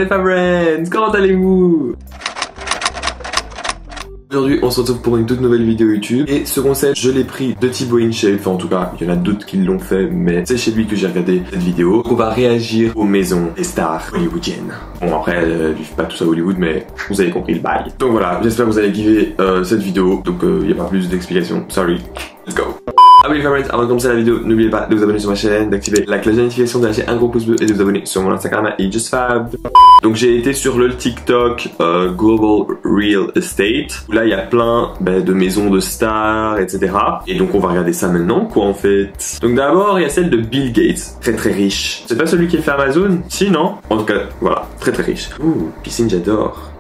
les Favrens, comment allez-vous? Aujourd'hui on se retrouve pour une toute nouvelle vidéo YouTube et ce concept je l'ai pris de Thibaut InShape, enfin en tout cas il y en a d'autres qui l'ont fait mais c'est chez lui que j'ai regardé cette vidéo. On va réagir aux maisons des stars hollywoodiennes. Bon après je fais pas tout ça à Hollywood mais vous avez compris le bail. Donc voilà, j'espère que vous allez kiffer cette vidéo, donc il n'y a pas plus d'explications, sorry, let's go. Ah oui les Favrens, avant de commencer la vidéo, n'oubliez pas de vous abonner sur ma chaîne, d'activer la cloche de notification, de lâcher un gros pouce bleu et de vous abonner sur mon Instagram à JustFab. Donc j'ai été sur le TikTok Global Real Estate, où là il y a plein de maisons de stars, etc. Et donc on va regarder ça maintenant quoi en fait. Donc d'abord il y a celle de Bill Gates, très très riche. C'est pas celui qui a fait Amazon? Si non? En tout cas voilà, très très riche. Ouh, piscine j'adore.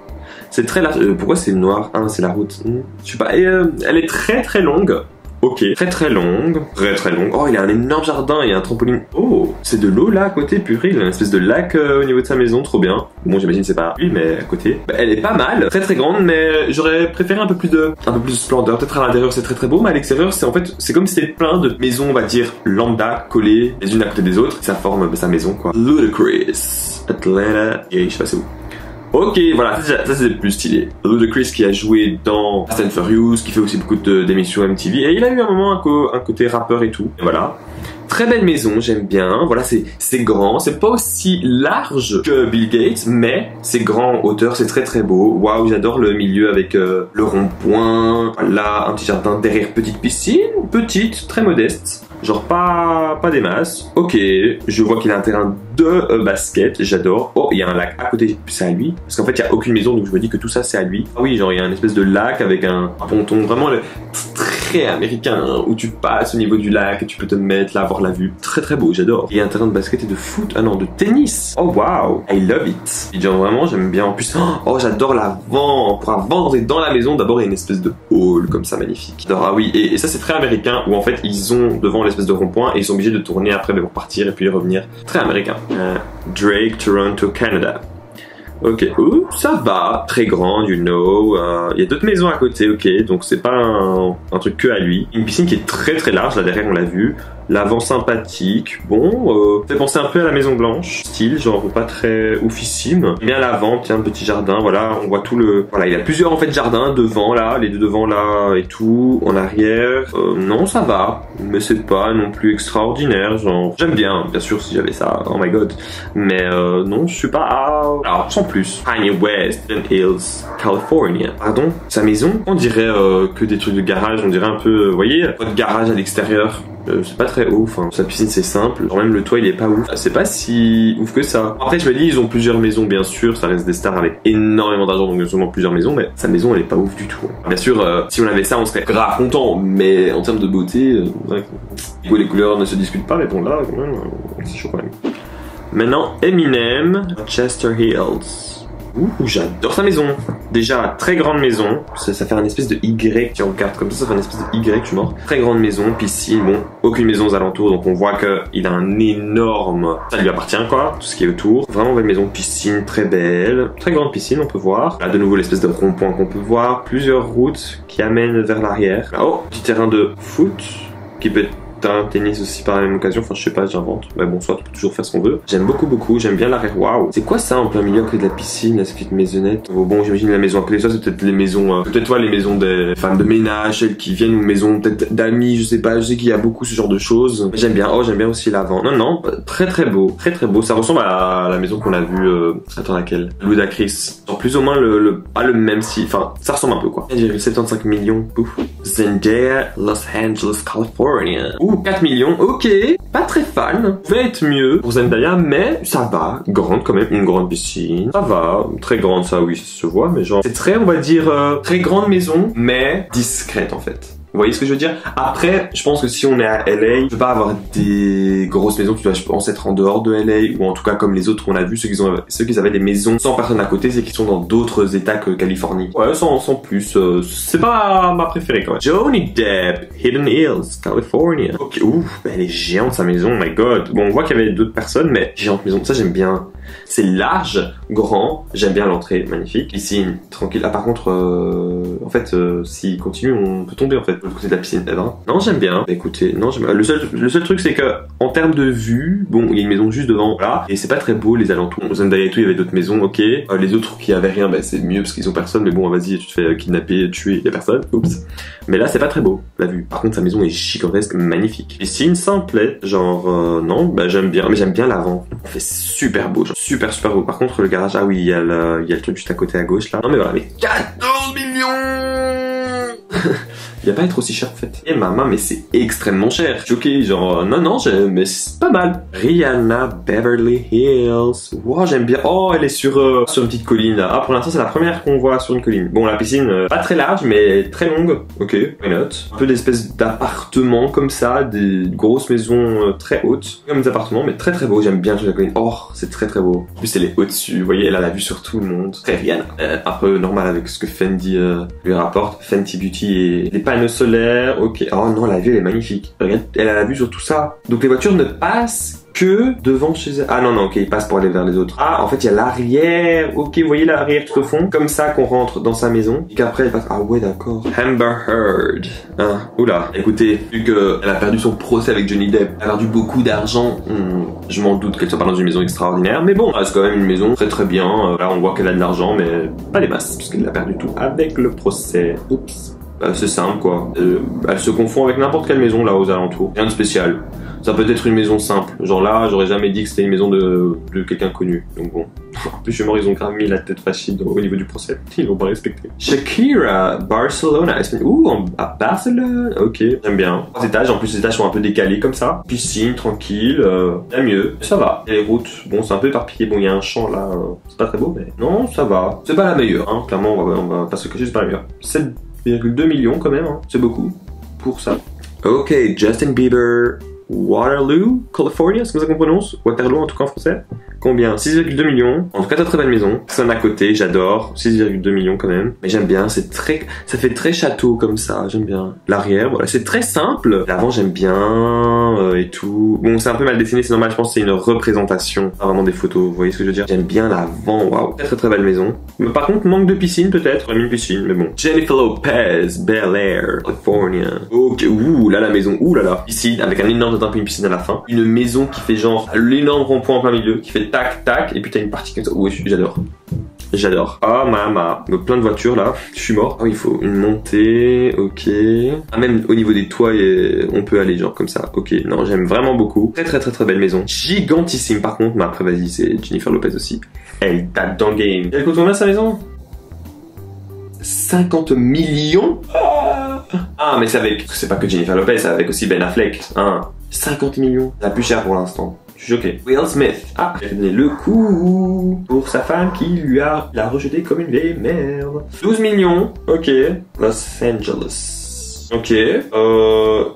C'est très large, pourquoi c'est noir? Ah c'est la route, je sais pas, et elle est très très longue. Ok, très longue, très longue. Oh, il a un énorme jardin, il y a un trampoline. Oh, c'est de l'eau là à côté, purée, il a une espèce de lac au niveau de sa maison, trop bien. Bon, j'imagine c'est pas lui, mais à côté. Elle est pas mal, très grande, mais j'aurais préféré un peu plus de splendeur. Peut-être à l'intérieur c'est très beau, mais à l'extérieur c'est en fait, c'est comme si c'était plein de maisons, on va dire, lambda, collées les unes à côté des autres. Ça forme sa maison quoi. Ludacris, Atlanta, et je sais pas c'est où. Ok, voilà, ça c'est plus stylé. Ludacris qui a joué dans Fast and Furious, qui fait aussi beaucoup d'émissions MTV, et il a eu un moment un côté rappeur et tout. Et voilà. Très belle maison, j'aime bien. Voilà, c'est grand, c'est pas aussi large que Bill Gates, mais c'est grand en hauteur, c'est très beau. Waouh, j'adore le milieu avec le rond-point. Là, un petit jardin derrière, petite piscine, petite, très modeste. Genre pas des masses. Ok, je vois qu'il a un terrain de basket, j'adore. Oh, il y a un lac à côté, c'est à lui. Parce qu'en fait, il n'y a aucune maison, donc je me dis que tout ça, c'est à lui. Ah oui, genre il y a un espèce de lac avec un ponton, vraiment très américain, hein, où tu passes au niveau du lac et tu peux te mettre là, voir la vue. Très beau, j'adore. Il y a un terrain de basket et de foot, ah non, de tennis. Oh wow, I love it. Et genre vraiment, j'aime bien. En plus, oh j'adore l'avant, pour vendre dans la maison. D'abord, il y a une espèce de hall comme ça, magnifique. Ah oui, et ça c'est très américain, où en fait, ils ont devant l'espèce de rond-point et ils sont obligés de tourner après pour partir et puis revenir. Très américain. Drake, Toronto, Canada. Ok, ça va, très grand, you know. Il y a d'autres maisons à côté, ok, donc c'est pas un truc que à lui. Une piscine qui est très large, là derrière on l'a vu. L'avant sympathique, bon, fait penser un peu à la Maison Blanche, style, genre pas très oufissime. Bien l'avant, tiens, un petit jardin, voilà, on voit tout le... Voilà, il y a plusieurs en fait jardins, devant là, les deux devant là et tout, en arrière. Non, ça va, mais c'est pas non plus extraordinaire, genre... J'aime bien sûr, si j'avais ça, oh my god. Mais non, je suis pas... Alors, sans plus. Kanye West, Hills, California. Pardon, sa maison, on dirait que des trucs de garage, on dirait un peu, vous voyez, votre garage à l'extérieur. C'est pas très ouf, hein. Sa piscine c'est simple, genre même le toit il est pas ouf. C'est pas si ouf que ça. Après je me dis ils ont plusieurs maisons bien sûr, ça reste des stars avec énormément d'argent donc ils ont plusieurs maisons, mais sa maison elle est pas ouf du tout. Bien sûr si on avait ça on serait grave content, mais en termes de beauté, les couleurs ne se discutent pas, mais bon là quand même c'est chaud quand même. Maintenant Eminem, Chester Hills. Ouh, j'adore sa maison. Déjà, très grande maison. Ça fait un espèce de Y, si on regarde comme ça fait un espèce de Y, je suis mort. Très grande maison, piscine, bon, aucune maison aux alentours, donc on voit qu'il a un énorme... Ça lui appartient quoi, tout ce qui est autour. Vraiment belle maison, piscine très belle. Très grande piscine, on peut voir. Là, de nouveau, l'espèce de rond-point qu'on peut voir. Plusieurs routes qui amènent vers l'arrière. Oh, petit terrain de foot qui peut être un tennis aussi par la même occasion, enfin je sais pas, j'invente. Mais bon, soit on peut toujours faire ce qu'on veut. J'aime beaucoup, j'aime bien l'arrière. Waouh, c'est quoi ça en plein milieu à côté de la piscine, là, cette petite maisonnette? Oh, bon, j'imagine la maison à côté de ça, c'est peut-être les maisons, peut-être toi les maisons des femmes de ménage, celles qui viennent, ou maisons peut-être d'amis, je sais pas, je sais qu'il y a beaucoup ce genre de choses. J'aime bien, oh j'aime bien aussi l'avant. Non, très beau, ça ressemble à la maison qu'on a vue, attends laquelle? Ludacris. Genre plus ou moins pas le même style, enfin ça ressemble un peu quoi. 1,75 millions, ouf. Zendaya, Los Angeles, California. 4 millions, ok, pas très fan, pouvait être mieux pour Zendaya, mais ça va, grande quand même, une grande piscine, ça va, très grande ça oui, ça se voit, mais genre, c'est très, on va dire, très grande maison, mais discrète en fait. Vous voyez ce que je veux dire? Après, je pense que si on est à LA, tu peux pas avoir des grosses maisons, tu dois, je pense, être en dehors de LA, ou en tout cas comme les autres qu'on a vu, ceux qui avaient des maisons sans personne à côté, c'est qu'ils sont dans d'autres états que Californie. Ouais, sans plus, c'est pas ma préférée quand même. Johnny Depp, Hidden Hills, California. Ok, ouf, elle est géante sa maison, oh my god. Bon, on voit qu'il y avait d'autres personnes, mais géante maison, ça j'aime bien. C'est large, grand, j'aime bien l'entrée, magnifique. Piscine, tranquille. Ah par contre, en fait, s'il continue, on peut tomber en fait, de l'autre côté de la piscine. Eh ben, non, j'aime bien. Bah, écoutez, non, j'aime bien. Le seul truc, c'est que, en termes de vue, bon, il y a une maison juste devant, voilà, et c'est pas très beau, les alentours. Au Zendaya et tout, il y avait d'autres maisons, ok. Les autres qui avaient rien, bah, c'est mieux parce qu'ils ont personne, mais bon, vas-y, tu te fais kidnapper, tuer, y a personne, oups. Mais là, c'est pas très beau, la vue. Par contre, sa maison est gigantesque, magnifique. Piscine simple, genre, non, bah, j'aime bien, mais j'aime bien l'avant. On fait super beau, genre, super beau. Par contre, le garage, ah oui, il y a le truc juste à côté à gauche, là. Non, mais voilà, mais 14 millions! Il va pas être aussi cher en fait. Et maman, mais c'est extrêmement cher. Je suis ok, genre, non, mais c'est pas mal. Rihanna Beverly Hills. Wow, j'aime bien. Oh, elle est sur une petite colline. Ah, pour l'instant, c'est la première qu'on voit sur une colline. Bon, la piscine, pas très large, mais très longue. Ok, why not? Un peu d'espèces d'appartements comme ça, des grosses maisons très hautes. Comme des appartements, mais très beaux. J'aime bien la colline. Oh, c'est très beau. En plus, elle est au-dessus. Vous voyez, elle a la vue sur tout le monde. Très Rihanna. Un peu normal avec ce que Fendi lui rapporte. Fenty Beauty et les panneaux solaires, ok. Oh non, la vue elle est magnifique. Regarde, elle a la vue sur tout ça. Donc les voitures ne passent que devant chez elle. Ah non, ok, ils passent pour aller vers les autres. Ah, en fait, il y a l'arrière. Ok, vous voyez l'arrière tout au fond. Comme ça qu'on rentre dans sa maison. Et qu'après, elle passe. Ah ouais, d'accord. Amber Heard. Ah, oula. Écoutez, vu qu'elle a perdu son procès avec Johnny Depp, elle a perdu beaucoup d'argent, je m'en doute qu'elle soit pas dans une maison extraordinaire. Mais bon, c'est quand même une maison très bien. Là, on voit qu'elle a de l'argent, mais pas les masses. Parce qu'elle l'a perdu tout avec le procès. Oups. C'est simple quoi. Elle se confond avec n'importe quelle maison là aux alentours. Rien de spécial. Ça peut être une maison simple. Genre là, j'aurais jamais dit que c'était une maison de quelqu'un connu. Donc bon. En plus, je suis mort, ils ont grave mis la tête fâchée au niveau du procès. Ils l'ont pas respecté. Shakira, Barcelona. Ouh, à Barcelone. Ok, j'aime bien. 3 étages. En plus, les étages sont un peu décalés comme ça. Piscine, tranquille. Il y a mieux. Ça va. Et les routes, bon, c'est un peu éparpillé. Bon, il y a un champ là. C'est pas très beau, mais non, ça va. C'est pas la meilleure. Hein. Clairement, on va pas se cacher, c'est pas la meilleure. 7,2 millions quand même. Hein. C'est beaucoup pour ça. Ok, Justin Bieber. Waterloo, California, c'est comme ça qu'on prononce? Waterloo en tout cas en français. Combien? 6,2 millions. En tout cas, très belle maison. C'est un à côté, j'adore. 6,2 millions quand même. Mais j'aime bien, ça fait très château comme ça, j'aime bien. L'arrière, voilà, c'est très simple. L'avant, j'aime bien, et tout. Bon, c'est un peu mal dessiné, c'est normal, je pense que c'est une représentation. Pas vraiment des photos, vous voyez ce que je veux dire? J'aime bien l'avant, waouh. Très belle maison. Mais par contre, manque de piscine peut-être. J'aurais mis une piscine, mais bon. Jennifer Lopez, Bel Air, California. Ok, ouh, là la maison, ouh là là. Piscine, avec un énorme temple, une piscine à la fin. Une maison qui fait genre l'énorme rond-point en plein milieu, qui fait tac, et puis t'as une partie comme ça. Oui, j'adore. J'adore. Oh mama. Donc plein de voitures là. Je suis mort. Oh, il faut une montée. Ok. Ah, même au niveau des toits, on peut aller genre comme ça. Ok. Non, j'aime vraiment beaucoup. Très belle maison. Gigantissime par contre. Mais après, vas-y, c'est Jennifer Lopez aussi. Elle date dans le game. Elle coûte combien sa maison? 50 millions? Ah, mais c'est pas que Jennifer Lopez, c'est avec aussi Ben Affleck. Hein. 50 millions. La plus chère pour l'instant. Je suis choqué. Will Smith. Ah, il a donné le coup pour sa femme qui l'a rejeté comme une vieille merde. 12 millions. Ok. Los Angeles. Ok.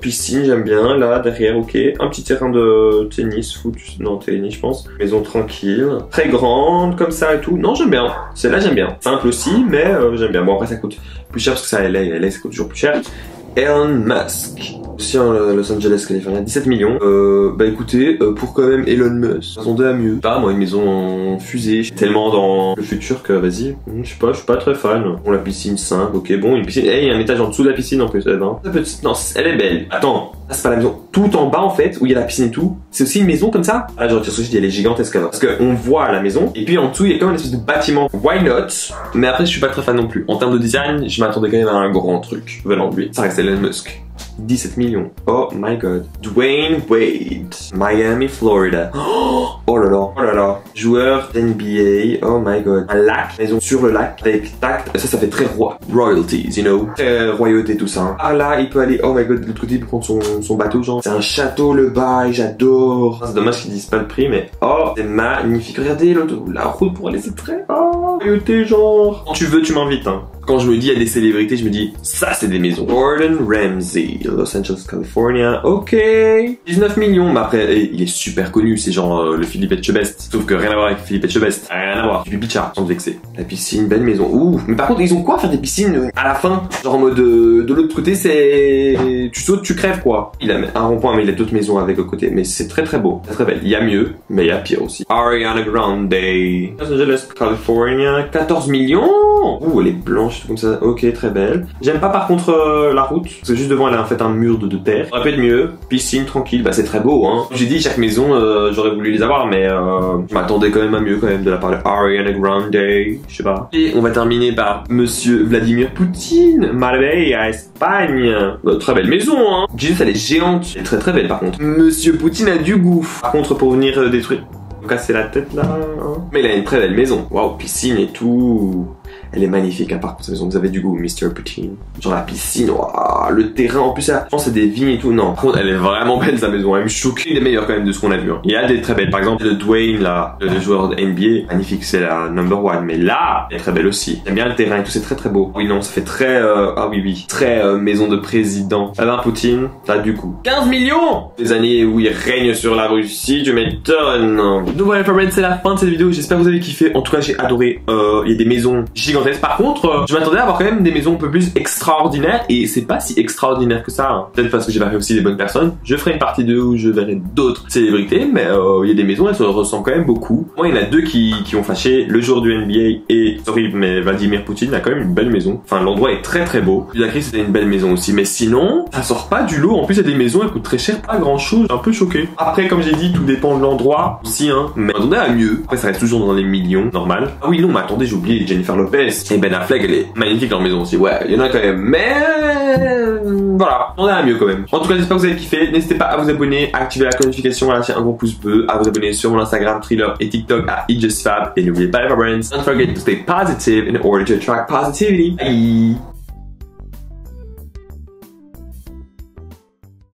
Piscine, j'aime bien. Là, derrière, ok. Un petit terrain de tennis, foot. Non, tennis, je pense. Maison tranquille. Très grande, comme ça et tout. Non, j'aime bien. Celle-là, j'aime bien. Simple aussi, mais j'aime bien. Bon, après, ça coûte plus cher parce que c'est à LA. LA, ça coûte toujours plus cher. Elon Musk. Aussi en Los Angeles, Californie, 17 millions. Bah écoutez, pour quand même Elon Musk, attendez à mieux. Pas moi, une maison en fusée, tellement dans le futur que vas-y, je suis pas très fan. Bon, la piscine simple, ok, bon, une piscine, il y a un étage en dessous de la piscine en plus, non, elle est belle. Attends, là c'est pas la maison, tout en bas en fait, où il y a la piscine et tout, c'est aussi une maison comme ça? Ah, je retire ce que je dis, elle est gigantesque alors. Parce qu'on voit la maison, et puis en dessous, il y a quand même une espèce de bâtiment. Why not? Mais après, je suis pas très fan non plus. En termes de design, je m'attendais quand même à un grand truc venant de lui. Ça reste Elon Musk. 17 millions. Oh my god. Dwayne Wade. Miami, Florida. Oh là là. Oh là là. Joueur d'NBA. Oh my god. Un lac. Maison sur le lac. Avec tact. Ça fait très royalties, you know. Très royauté, tout ça. Ah là, il peut aller. Oh my god. De l'autre côté, il peut prendre son bateau, genre. C'est un château, le bail. J'adore. C'est dommage qu'ils disent pas le prix, mais. Oh, c'est magnifique. Regardez la route pour aller, c'est très. Oh, royauté, genre. Quand tu veux, tu m'invites, hein. Quand je me dis il y a des célébrités, je me dis ça c'est des maisons. Gordon Ramsay, Los Angeles, California. Ok. 19 millions. Mais après, il est super connu. C'est genre le Philippe Etchebest. Sauf que rien à voir avec Philippe Etchebest. Rien à voir. Du Bichard, sans te vexer. La piscine, belle maison. Ouh. Mais par contre, ils ont quoi à faire des piscines à la fin? Genre en mode de l'autre côté, c'est tu sautes, tu crèves quoi. Il a un rond-point, mais il a d'autres maisons avec au côté. Mais c'est très beau. Très belle. Il y a mieux, mais il y a pire aussi. Ariana Grande. Los Angeles, California. 14 millions. maison. Ouh, elle est blanche comme ça. Ok, très belle. J'aime pas par contre la route. Parce que juste devant, elle a en fait un mur de terre. Ça aurait pu être mieux. Piscine, tranquille. Bah, c'est très beau, hein. J'ai dit, chaque maison, j'aurais voulu les avoir, mais je m'attendais quand même à mieux quand même de la part de Ariana Grande. Je sais pas. Et on va terminer par Monsieur Vladimir Poutine. Marbella, Espagne. Très belle maison, hein. Juste, elle est géante. Elle est très très belle par contre. Monsieur Poutine a du goût. Par contre, pour venir détruire, casser la tête là. Hein. Mais il a une très belle maison. Waouh, piscine et tout. Elle est magnifique, hein, par contre, cette maison, vous avez du goût, Mr. Poutine. Genre la piscine, wow, le terrain, en plus, je pense que c'est des vignes et tout. Non, par contre, elle est vraiment belle, sa maison. Elle me choque. Une des meilleures, quand même, de ce qu'on a vu. Hein. Il y a des très belles. Par exemple, le Dwayne, là, le joueur de NBA. Magnifique, c'est la number one. Mais là, elle est très belle aussi. J'aime bien le terrain et tout, c'est très très beau. Oui, non, ça fait très, ah oui, oui, très maison de président. Ah ben, Poutine, t'as du coup 15 millions! Les années où il règne sur la Russie, tu m'étonnes. Donc voilà, c'est la fin de cette vidéo. J'espère que vous avez kiffé. En tout cas, j'ai adoré. Il y a des maisons gigantesques. Par contre, je m'attendais à avoir quand même des maisons un peu plus extraordinaires et c'est pas si extraordinaire que ça. Hein. Peut-être parce que j'ai pas fait aussi des bonnes personnes. Je ferai une partie 2 où je verrai d'autres célébrités, mais il y a des maisons, elles se ressemblent quand même beaucoup. Moi, il y en a deux qui ont fâché, le joueur du NBA et, sorry, mais Vladimir Poutine a quand même une belle maison. Enfin, l'endroit est très très beau. La crise, c'était une belle maison aussi, mais sinon, ça sort pas du lot. En plus, il y a des maisons, elles coûtent très cher, pas grand chose. Un peu choqué. Après, comme j'ai dit, tout dépend de l'endroit aussi, hein. Mais on attendait à mieux. Après, ça reste toujours dans les millions, normal. Ah oui, non, mais attendez, j'ai oublié Jennifer Lopez. Et Ben Affleck, elle est magnifique leur maison aussi. Ouais, il y en a quand même. Mais voilà, on a mieux quand même. En tout cas, j'espère que vous avez kiffé. N'hésitez pas à vous abonner, à activer la notification, à lâcher un gros pouce bleu, à vous abonner sur mon Instagram, Thriller et TikTok à itjustfab. Et n'oubliez pas les friends, don't forget to stay positive in order to attract positivity. Bye.